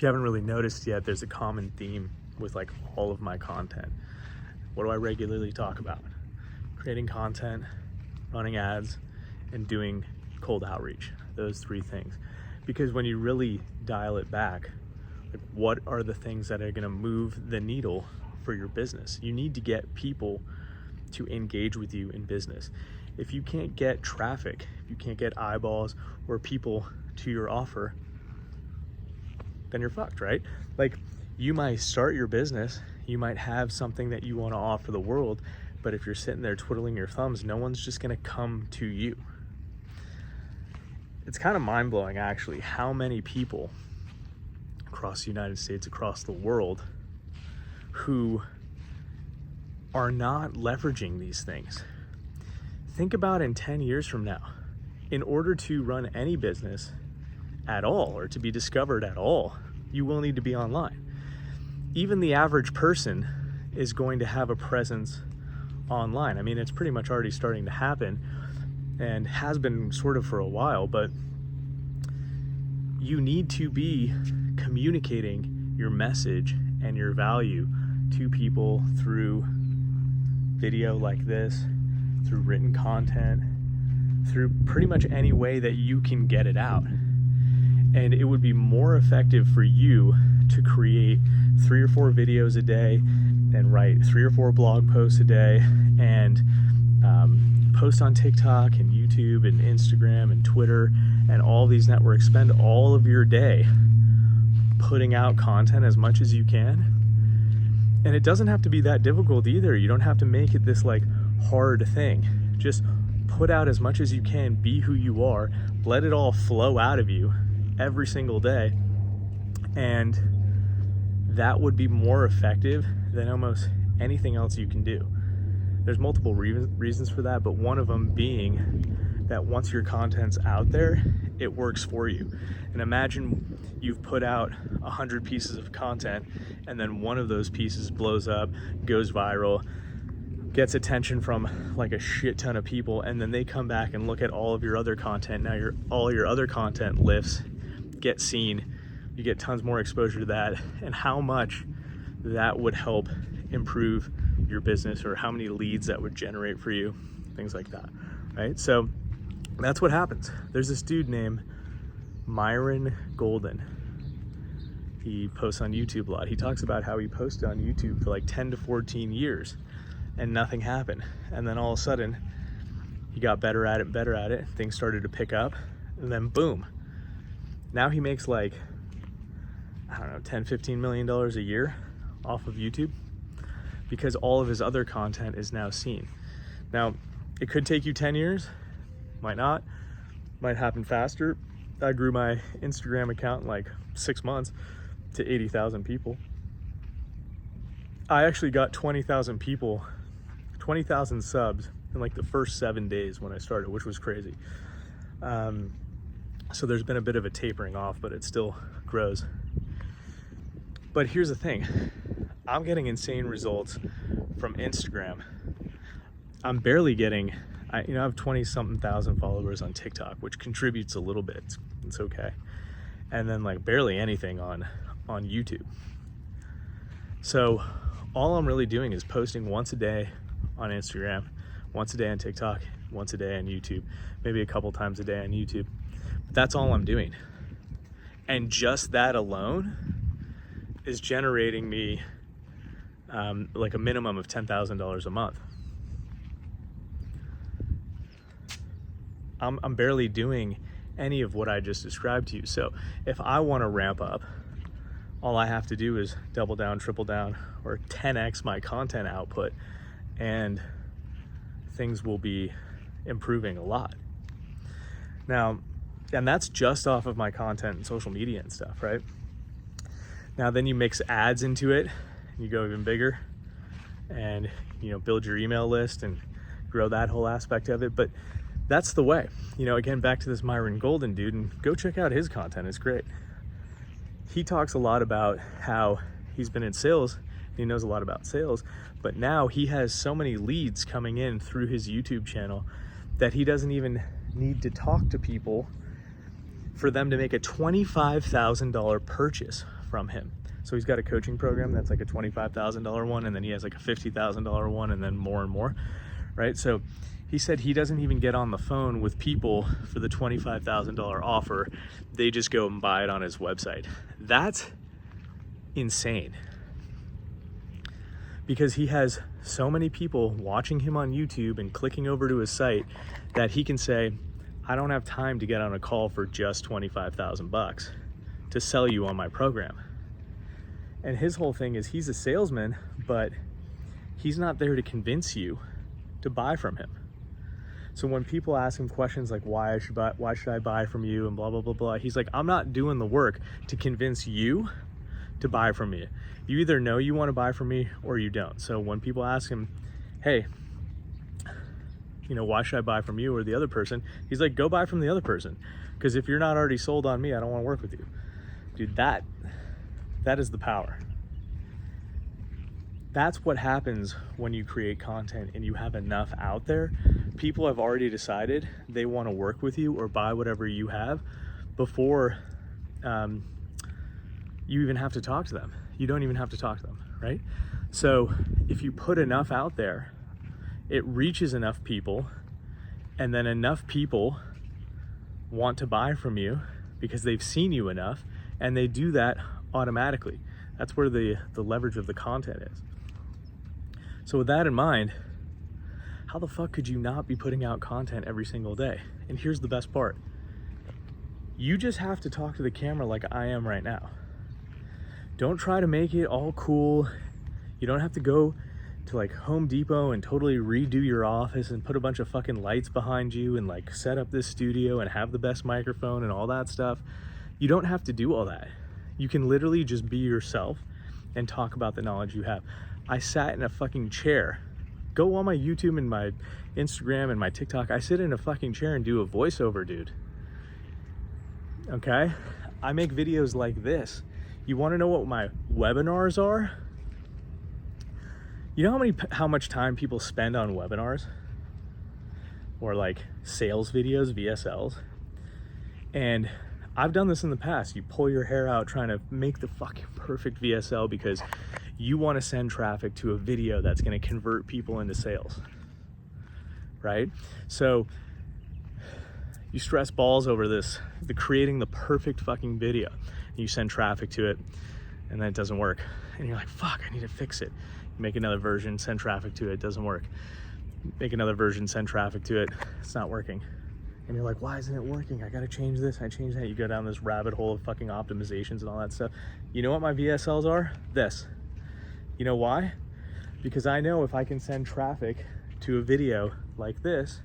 if you haven't really noticed yet, there's a common theme with like all of my content. What do I regularly talk about? Creating content, running ads, and doing cold outreach. Those three things. Because when you really dial it back, like what are the things that are going to move the needle for your business? You need to get people to engage with you in business. If you can't get traffic, if you can't get eyeballs or people to your offer, then you're fucked, right? Like, you might start your business, you might have something that you want to offer the world, but if you're sitting there twiddling your thumbs, no one's just going to come to you. It's kind of mind-blowing, actually, how many people across the United States, across the world, who are not leveraging these things. Think about in 10 years from now, in order to run any business at all or to be discovered at all, you will need to be online. Even the average person is going to have a presence online. I mean, it's pretty much already starting to happen and has been sort of for a while, but you need to be communicating your message and your value to people through video like this, through written content, through pretty much any way that you can get it out. And it would be more effective for you to create 3 or 4 videos a day and write 3 or 4 blog posts a day and post on TikTok and YouTube and Instagram and Twitter and all these networks. Spend all of your day putting out content as much as you can. And it doesn't have to be that difficult either. You don't have to make it this like hard thing. Just put out as much as you can, be who you are, let it all flow out of you every single day. And that would be more effective than almost anything else you can do. There's multiple reasons for that, but one of them being that once your content's out there, it works for you. And imagine you've put out 100 pieces of content and then one of those pieces blows up, goes viral, gets attention from like a shit ton of people, and then they come back and look at all of your other content. Now all your other content lifts, get seen, you get tons more exposure to that, and how much that would help improve your business, or how many leads that would generate for you, things like that, right? So that's what happens. There's this dude named Myron Golden. He posts on YouTube a lot. He talks about how he posted on YouTube for like 10 to 14 years and nothing happened. And then all of a sudden he got better at it. Things started to pick up, and then boom. Now he makes like, I don't know, 10, 15 million dollars a year off of YouTube because all of his other content is now seen. Now, it could take you 10 years, might not, might happen faster. I grew my Instagram account in like 6 months to 80,000 people. I actually got 20,000 people, 20,000 subs in like the first 7 days when I started, which was crazy. So there's been a bit of a tapering off, but it still grows. But here's the thing, I'm getting insane results from Instagram. I'm barely getting, I have 20-something thousand followers on TikTok, which contributes a little bit. It's okay. And then like barely anything on YouTube. So all I'm really doing is posting once a day on Instagram, once a day on TikTok, once a day on YouTube, maybe a couple times a day on YouTube. But that's all I'm doing. And just that alone is generating me like a minimum of $10,000 a month. I'm barely doing any of what I just described to you. So if I want to ramp up, all I have to do is double down, triple down, or 10x my content output, and things will be improving a lot. Now, and that's just off of my content and social media and stuff, right? Now then you mix ads into it, you go even bigger, and build your email list and grow that whole aspect of it. But that's the way. Again, back to this Myron Golden dude, and go check out his content, it's great. He talks a lot about how he's been in sales, he knows a lot about sales, but now he has so many leads coming in through his YouTube channel that he doesn't even need to talk to people for them to make a $25,000 purchase from him. So he's got a coaching program that's like a $25,000 one, and then he has like a $50,000 one, and then more and more, right? So he said he doesn't even get on the phone with people for the $25,000 offer. They just go and buy it on his website. That's insane, because he has so many people watching him on YouTube and clicking over to his site that he can say, I don't have time to get on a call for just 25,000 bucks to sell you on my program. And his whole thing is he's a salesman, but he's not there to convince you to buy from him. So when people ask him questions like why should I buy from you and blah, blah, blah, blah, he's like, I'm not doing the work to convince you to buy from me. You either know you want to buy from me or you don't. So when people ask him, hey, you know, why should I buy from you or the other person? He's like, go buy from the other person. Because if you're not already sold on me, I don't want to work with you. Dude, that is the power. That's what happens when you create content and you have enough out there. People have already decided they want to work with you or buy whatever you have before you even have to talk to them. You don't even have to talk to them, right? So if you put enough out there, it reaches enough people, and then enough people want to buy from you because they've seen you enough, and they do that automatically. That's where the leverage of the content is. So with that in mind, how the fuck could you not be putting out content every single day? And here's the best part. You just have to talk to the camera like I am right now. Don't try to make it all cool. You don't have to go to like Home Depot and totally redo your office and put a bunch of fucking lights behind you and like set up this studio and have the best microphone and all that stuff. You don't have to do all that. You can literally just be yourself and talk about the knowledge you have. I sat in a fucking chair. Go on my YouTube and my Instagram and my TikTok. I sit in a fucking chair and do a voiceover, dude. Okay? I make videos like this. You want to know what my webinars are? You know how much time people spend on webinars? Or like sales videos, VSLs? And I've done this in the past. You pull your hair out trying to make the fucking perfect VSL because you want to send traffic to a video that's going to convert people into sales, right? So you stress balls over creating the perfect fucking video. You send traffic to it and then it doesn't work. And you're like, fuck, I need to fix it. You make another version, send traffic to it, it doesn't work. Make another version, send traffic to it, it's not working. And you're like, why isn't it working? I gotta change this, I change that. You go down this rabbit hole of fucking optimizations and all that stuff. You know what my VSLs are? This. You know why? Because I know if I can send traffic to a video like this,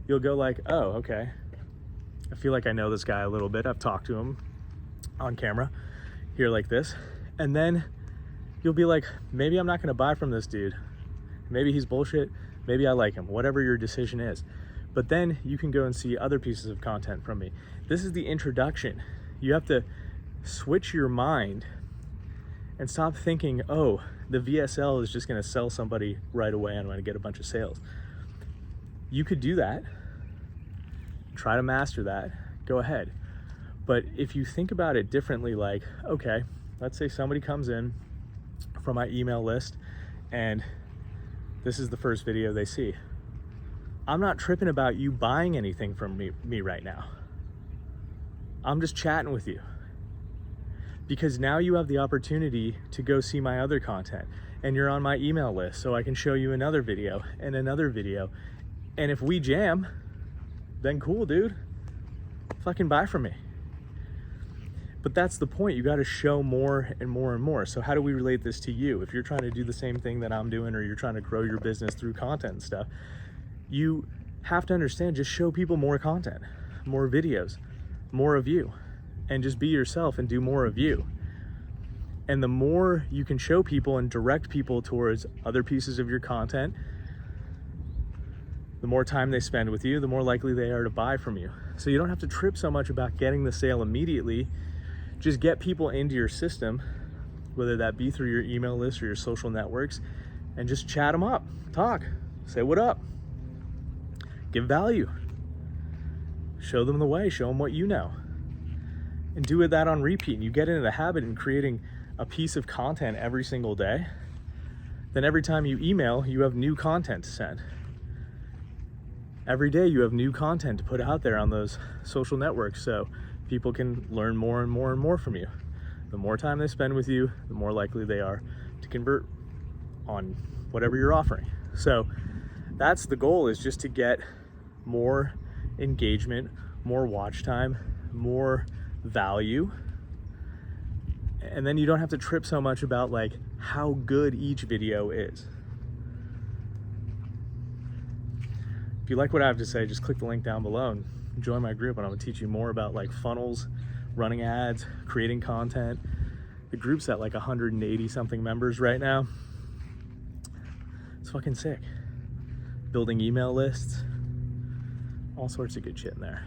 you'll go like, oh, okay. I feel like I know this guy a little bit. I've talked to him on camera here like this. And then you'll be like, maybe I'm not gonna buy from this dude. Maybe he's bullshit. Maybe I like him, whatever your decision is. But then you can go and see other pieces of content from me. This is the introduction. You have to switch your mind and stop thinking, oh, the VSL is just gonna sell somebody right away and I'm gonna get a bunch of sales. You could do that, try to master that, go ahead. But if you think about it differently, like, okay, let's say somebody comes in from my email list and this is the first video they see. I'm not tripping about you buying anything from me right now. I'm just chatting with you. Because now you have the opportunity to go see my other content and you're on my email list, so I can show you another video and another video. And if we jam, then cool, dude. Fucking buy from me. But that's the point. You got to show more and more and more. So how do we relate this to you? If you're trying to do the same thing that I'm doing, or you're trying to grow your business through content and stuff, you have to understand, just show people more content, more videos, more of you, and just be yourself and do more of you. And the more you can show people and direct people towards other pieces of your content, the more time they spend with you, the more likely they are to buy from you. So you don't have to trip so much about getting the sale immediately. Just get people into your system, whether that be through your email list or your social networks, and just chat them up, talk, say what up, give value, show them the way, show them what you know. and do that on repeat, and you get into the habit in creating a piece of content every single day, then every time you email, you have new content to send. Every day you have new content to put out there on those social networks so people can learn more and more and more from you. The more time they spend with you, the more likely they are to convert on whatever you're offering. So that's the goal, is just to get more engagement, more watch time, more value. And then you don't have to trip so much about like how good each video is. If you like what I have to say, just click the link down below and join my group, and I'm gonna teach you more about like funnels, running ads, creating content. The group's at like 180 something members right now. It's fucking sick. Building email lists, all sorts of good shit in there.